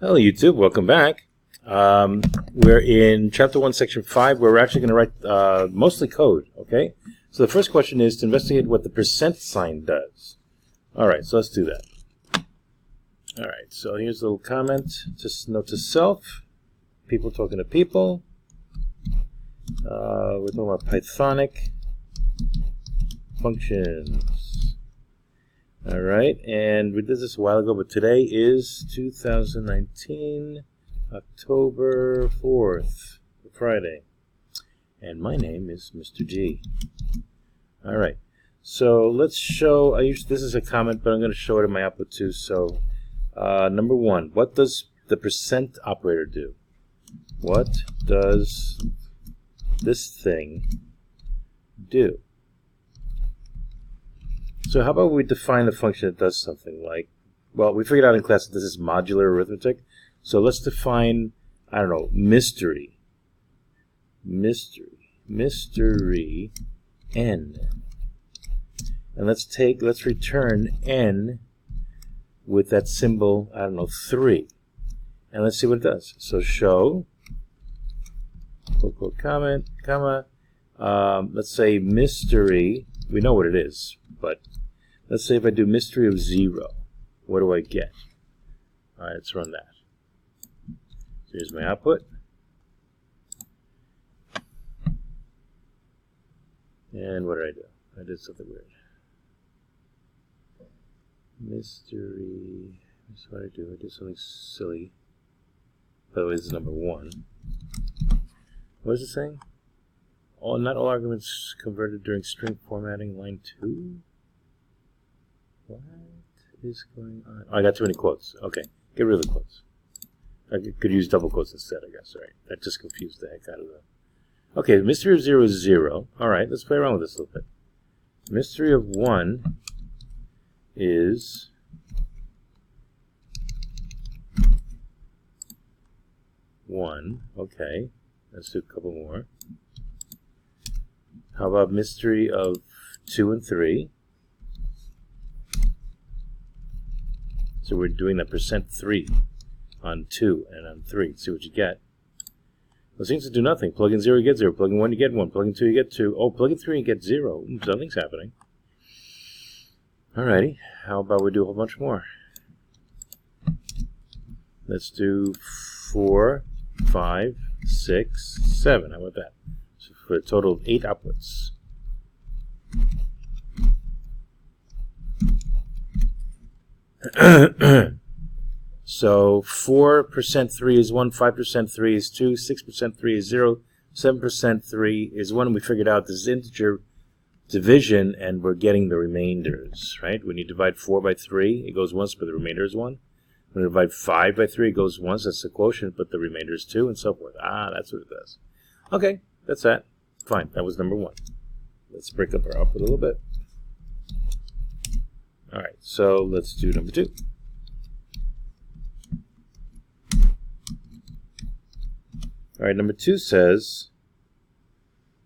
Hello YouTube, welcome back. We're in Chapter 1, Section 5, where we're actually going to write mostly code, okay? So the first question is to investigate what the percent sign does. Alright, so let's do that. Alright, so here's a little comment. Just note to self, people talking to people. We're talking about Pythonic functions. Alright, and we did this a while ago, but today is 2019, October 4th, Friday. And my name is Mr. G. Alright, so let's show, this is a comment, but I'm going to show it in my output too. So, number one, what does the percent operator do? What does this thing do? So how about we define a function that does something like, well, we figured out in class that this is modular arithmetic. So let's define, I don't know, mystery n. And let's return n with that symbol, I don't know, 3. And let's see what it does. So show, quote, comment, comma, let's say mystery, we know what it is, but let's say if I do mystery of 0, what do I get? Alright, let's run that. So here's my output. And what did I do? I did something weird. Mystery. That's what I do. I did something silly. By the way, this is number 1. What is it saying? Not all arguments converted during string formatting, line 2? What is going on? Oh, I got too many quotes. Okay, get rid of the quotes. I could use double quotes instead, I guess. All right, that just confused the heck out of them. Okay, mystery of 0 is 0. All right, let's play around with this a little bit. Mystery of 1 is 1. Okay, let's do a couple more. How about mystery of 2 and 3? So we're doing the %3 on 2 and on 3. See what you get. Those things to do nothing. Plug in 0, you get 0. Plug in 1, you get 1. Plug in 2, you get 2. Oh, plug in 3, you get 0. Something's happening. Alrighty. How about we do a whole bunch more? Let's do 4, 5, 6, 7. How about that? So for a total of 8 outputs. So 4% 3 is 1, 5% 3 is 2, 6% 3 is 0, 7% 3 is 1. We figured out this is integer division, and we're getting the remainders, right? When you divide 4 by 3, it goes once, but the remainder is 1. When you divide 5 by 3, it goes once, that's the quotient, but the remainder is 2, and so forth. Ah, that's what it does. Okay, that's that. Fine, that was number 1. Let's break up our output a little bit. Alright, so let's do number 2. Alright, number 2 says,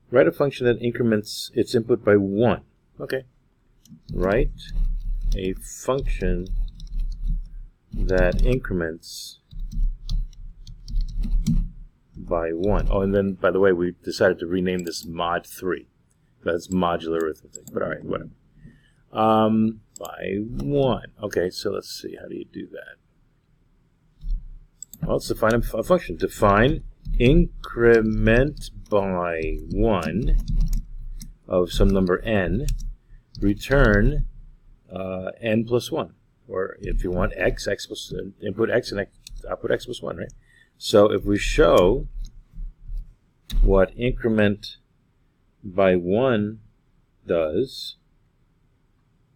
write a function that increments its input by 1. Okay. Write a function that increments by 1. Oh, and then, by the way, we decided to rename this mod 3. That's modular arithmetic, but alright, whatever. By 1. Okay, so let's see, how do you do that? Well, let's define a function. Define increment by 1 of some number n, return n plus 1. Or if you want x plus, input x and output x plus 1, right? So if we show what increment by 1 does,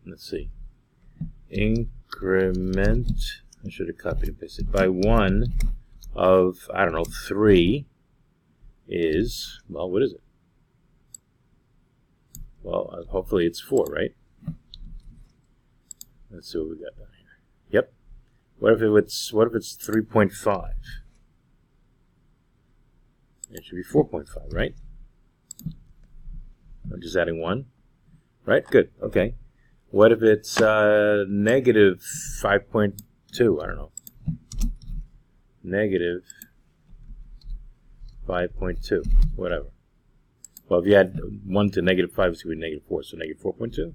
let's see, increment, I should have copied and pasted, by 1 of, I don't know, 3 is, well, what is it? Well, hopefully it's 4, right? Let's see what we got down here. Yep. What if it's 3.5? It should be 4.5, right? I'm just adding 1. Right? Good. Okay. What if it's negative 5.2? I don't know. negative 5.2, whatever. Well, if you add 1 to negative 5, it's going to be negative 4, so negative 4.2.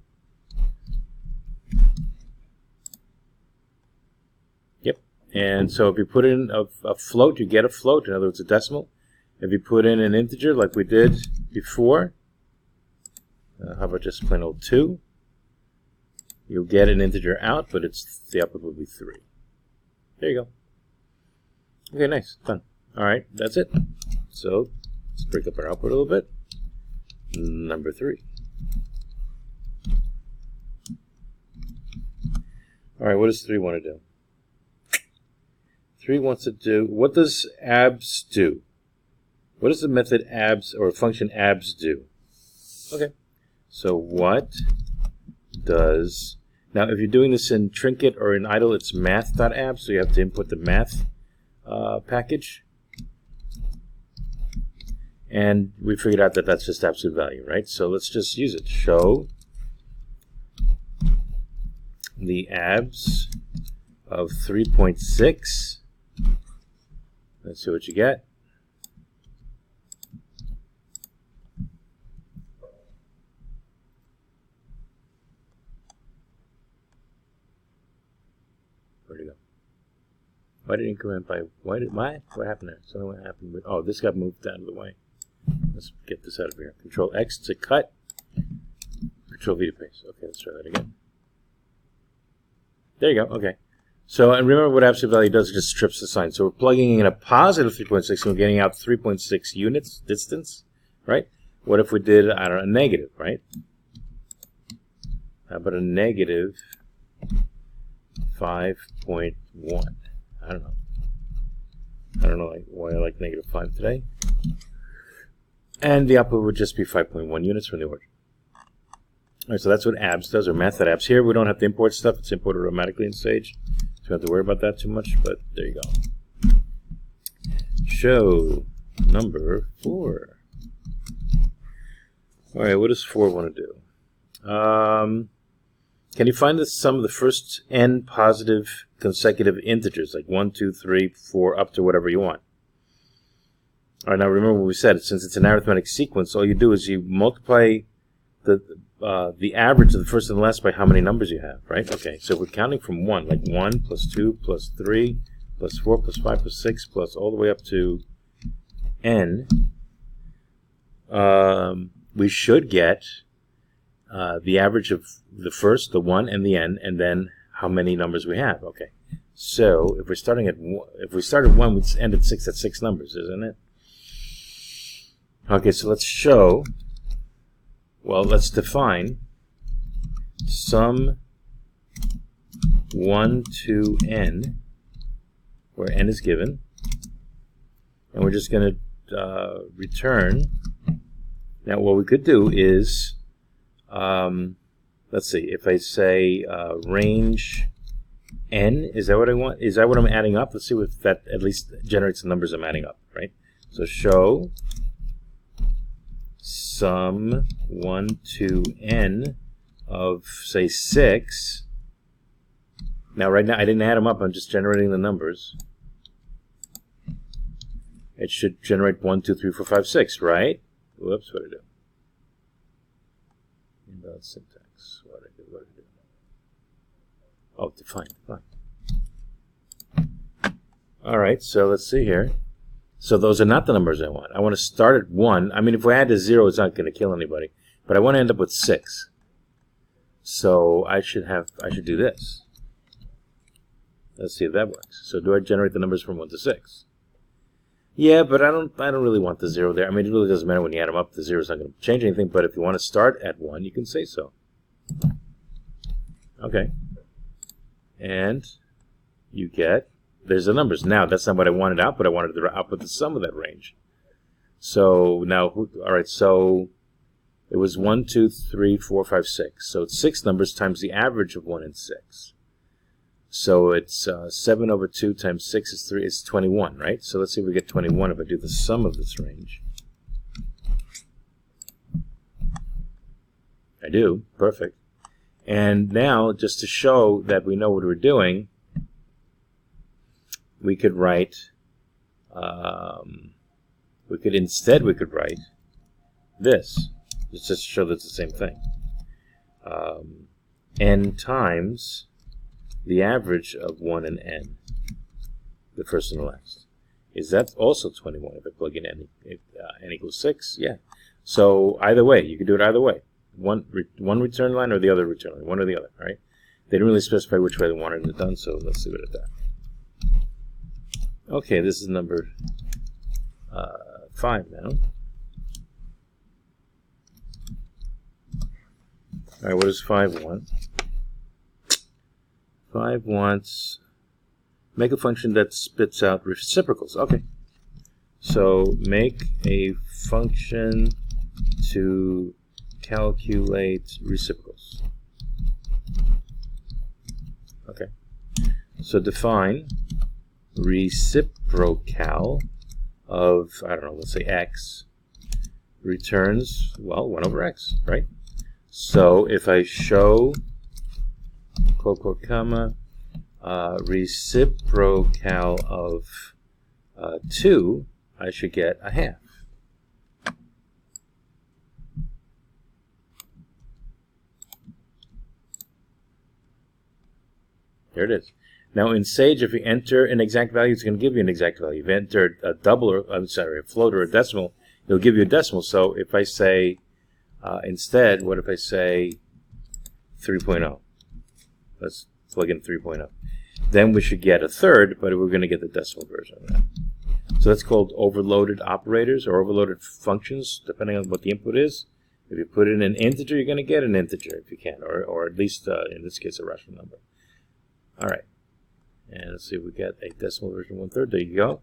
Yep. And so if you put in a float, you get a float, in other words, a decimal. If you put in an integer like we did before, how about just plain old 2? You'll get an integer out, but the output will be 3. There you go. Okay, nice. Done. All right, that's it. So let's break up our output a little bit. Number 3. All right, what does 3 want to do? 3 wants to do, what does abs do? What does the method abs or function abs do? Okay, so what does, now if you're doing this in Trinket or in idle, it's math.abs, so you have to input the math package. And we figured out that that's just absolute value, right? So let's just use it. Show the abs of 3.6. Let's see what you get. Where'd it go? Why did it increment by, what happened there? Something what happened with, oh, this got moved out of the way. Let's get this out of here. Control X to cut. Control V to paste. Okay, let's try that again. There you go. Okay. So, and remember what absolute value does, it just strips the sign. So we're plugging in a positive 3.6 and we're getting out 3.6 units distance, right? What if we did, I don't know, a negative, right? How about a negative 5.1? I don't know. I don't know why I like negative 5 today. And the output would just be 5.1 units from the origin. All right, so that's what abs does, or math abs. Here we don't have to import stuff. It's imported automatically in Sage. So we don't have to worry about that too much, but there you go. Show number 4. All right, what does 4 want to do? Can you find the sum of the first n positive consecutive integers, like 1, 2, 3, 4, up to whatever you want? All right, now remember what we said. Since it's an arithmetic sequence, all you do is you multiply the average of the first and the last by how many numbers you have, right? Okay, so we're counting from 1, like 1 plus 2 plus 3 plus 4 plus 5 plus 6 plus all the way up to n. We should get the average of the first, the 1, and the n, and then how many numbers we have. Okay, so if we're starting at 1, if we start at 1, we'd end at 6. That's 6 numbers, isn't it? Okay, so let's show. Well, let's define sum 1 to n, where n is given, and we're just going to return. Now, what we could do is, let's see, if I say range n, is that what I want? Is that what I'm adding up? Let's see if that at least generates the numbers I'm adding up, right? So show sum 1 to n of, say, 6. Now, right now, I didn't add them up. I'm just generating the numbers. It should generate 1, 2, 3, 4, 5, 6, right? Whoops, what did I do? Invalid syntax. What did I do? Oh, define. All right, so let's see here. So those are not the numbers I want. I want to start at 1. I mean, if we add to 0, it's not going to kill anybody. But I want to end up with 6. So I should do this. Let's see if that works. So do I generate the numbers from 1 to 6? Yeah, but I don't really want the 0 there. I mean, it really doesn't matter when you add them up. The 0 is not going to change anything. But if you want to start at 1, you can say so. Okay. And you get, there's the numbers. Now, that's not what I wanted out, but I wanted to output the sum of that range. So now, all right, so it was 1, 2, 3, 4, 5, 6. So it's 6 numbers times the average of 1 and 6. So it's 7 over 2 times 6 is 3. It's 21, right? So let's see if we get 21 if I do the sum of this range. I do. Perfect. And now, just to show that we know what we're doing, we could write we could write this. It's just to show that it's the same thing. N times the average of 1 and n, the first and the last. Is that also 21 if I plug in n equals 6? Yeah. So either way, you can do it either way. One return line or the other return line, one or the other, right? They didn't really specify which way they wanted it done, so let's leave it at that. Okay, this is number 5 now. Alright, what does 5 want? 5 wants make a function that spits out reciprocals. Okay. So make a function to calculate reciprocals. Okay. So define reciprocal of, I don't know, let's say x returns, well, 1 over x, right? So if I show quote, quote, comma, reciprocal of 2, I should get a half. There it is. Now in Sage, if you enter an exact value, it's going to give you an exact value. If you enter a double, or I'm sorry, a float or a decimal, it'll give you a decimal. So if I say instead, what if I say 3.0? Let's plug in 3.0. Then we should get a third, but we're going to get the decimal version of that. So that's called overloaded operators or overloaded functions, depending on what the input is. If you put in an integer, you're going to get an integer if you can, or at least, in this case, a rational number. All right. And let's see if we get a decimal version 1/3. There you go.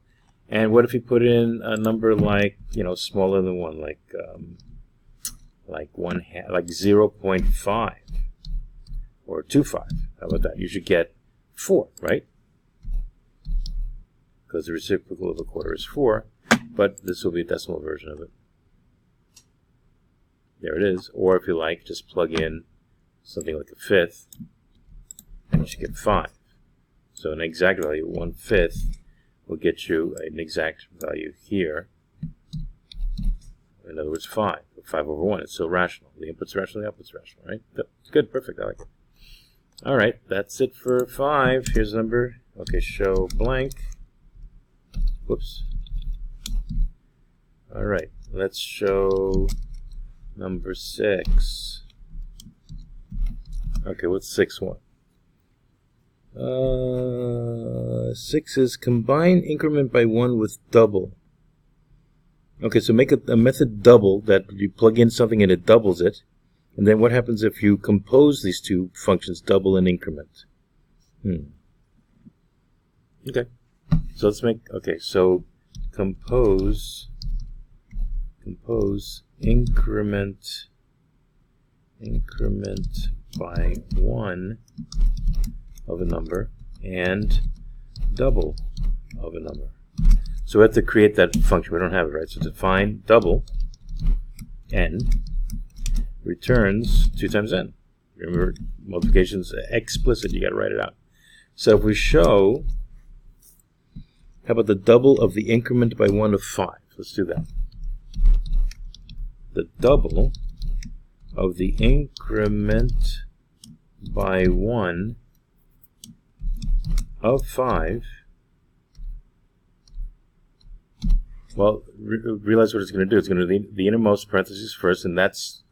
And what if you put in a number like, you know, smaller than 1, like 0.5 or 2.5? How about that? You should get 4, right? Because the reciprocal of a quarter is 4, but this will be a decimal version of it. There it is. Or if you like, just plug in something like a fifth, and you should get 5. So an exact value, 1/5, will get you an exact value here. In other words, 5. 5 over 1. It's still rational. The input's rational, the output's rational, right? It's good, perfect. I like it. All right, that's it for 5. Here's the number. Okay, show blank. Whoops. All right, let's show number 6. Okay, what's 6 want? 6 is combine increment by 1 with double. Okay, so make a method double that you plug in something and it doubles it. And then what happens if you compose these two functions, double and increment? Okay. So let's make, okay, so compose increment by 1 of a number and double of a number. So we have to create that function. We don't have it, right? So define double n returns 2 times n. Remember, multiplication's explicit. You got to write it out. So if we show, how about the double of the increment by 1 of 5? Let's do that. The double of the increment by 1 of 5. Well, realize what it's going to do. It's going to do the innermost parentheses first, and that's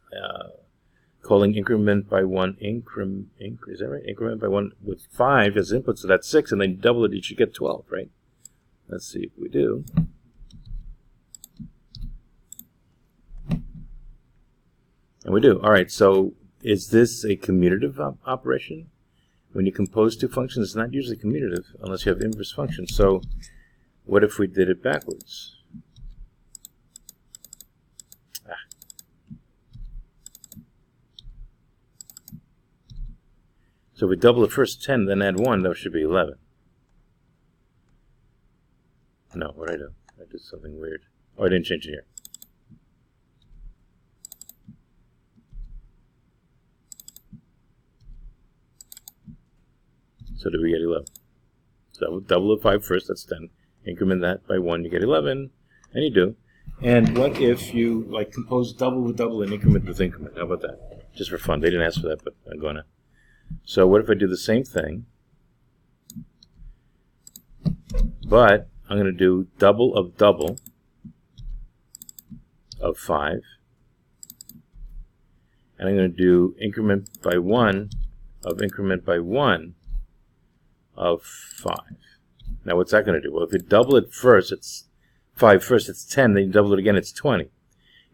calling increment by 1 is that right? Increment by 1 with 5 as input, so that's 6, and then double it, you should get 12, right? Let's see if we do. And we do. All right, so is this a commutative operation? When you compose two functions, it's not usually commutative unless you have inverse functions. So what if we did it backwards? So if we double the first 10, then add 1, that should be 11. No, what did I do? I did something weird. Oh, I didn't change it here. So did we get 11? So double the 5 first, that's 10. Increment that by 1, you get 11, and you do. And what if you like compose double with double and increment with increment? How about that? Just for fun. They didn't ask for that, but I'm going to. So what if I do the same thing, but I'm going to do double of 5, and I'm going to do increment by 1 of increment by 1 of 5. Now what's that going to do? Well, if you double it first, it's 5 first, it's 10, then you double it again, it's 20.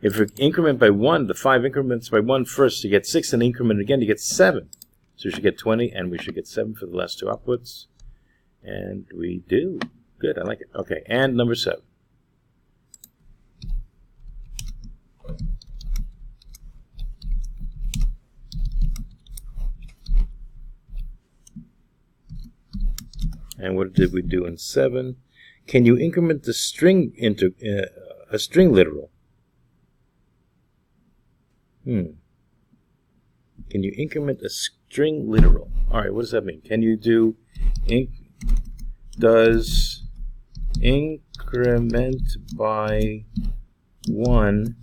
If you increment by 1, the 5 increments by 1 first, you get 6, and increment again, you get 7. So we should get 20, and we should get 7 for the last two outputs. And we do. Good, I like it. Okay, and number 7. And what did we do in 7? Can you increment the string into a string literal? Can you increment a string literal? All right, what does that mean? Can you do does increment by 1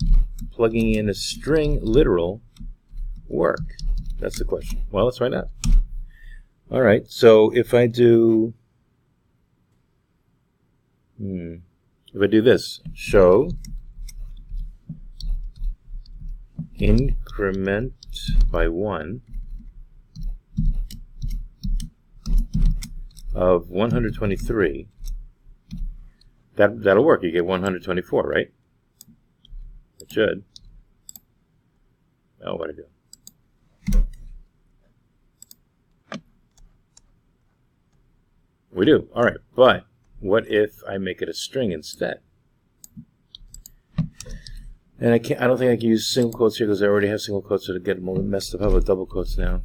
plugging in a string literal work? That's the question. Well, let's find out. All right, so if I do this, show increment by 1 of 123, that'll work. You get 124, right? It should. Oh, what'd I do? We do. All right, but what if I make it a string instead? And I don't think I can use single quotes here because I already have single quotes, so to get more messed up. How about double quotes now?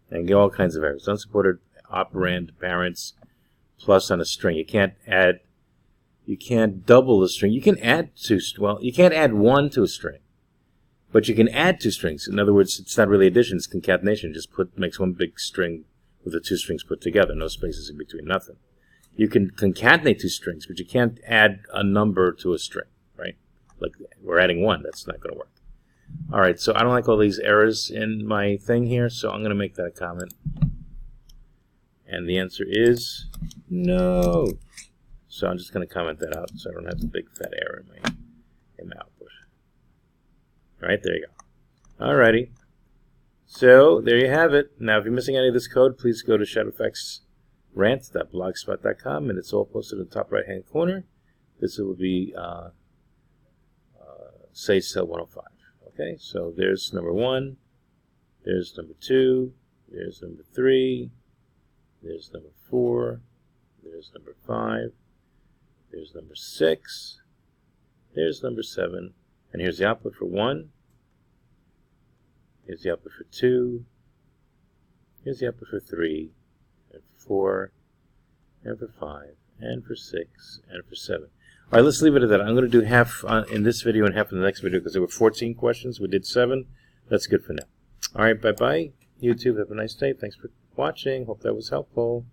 And get all kinds of errors. Unsupported operand parents plus on a string. You can't add. You can't double the string. You can add two. Well, you can't add 1 to a string, but you can add 2 strings. In other words, it's not really addition; it's concatenation. It just makes one big string with the 2 strings put together, no spaces in between, nothing. You can concatenate 2 strings, but you can't add a number to a string, right? Like we're adding 1. That's not going to work. All right, so I don't like all these errors in my thing here, so I'm going to make that a comment. And the answer is no. So I'm just going to comment that out so I don't have the big fat error in my output. All right, there you go. All righty. So there you have it. Now, if you're missing any of this code, please go to shadowfaxrant.blogspot.com, and it's all posted in the top right-hand corner. This will be CSH105. Okay, so there's number 1, there's number 2, there's number 3, there's number 4, there's number 5, there's number 6, there's number 7, and here's the output for 1, here's the output for 2, here's the output for 3, and 4, and for 5, and for 6, and for 7. All right, let's leave it at that. I'm going to do half in this video and half in the next video because there were 14 questions. We did 7. That's good for now. All right, bye-bye. YouTube, have a nice day. Thanks for watching. Hope that was helpful.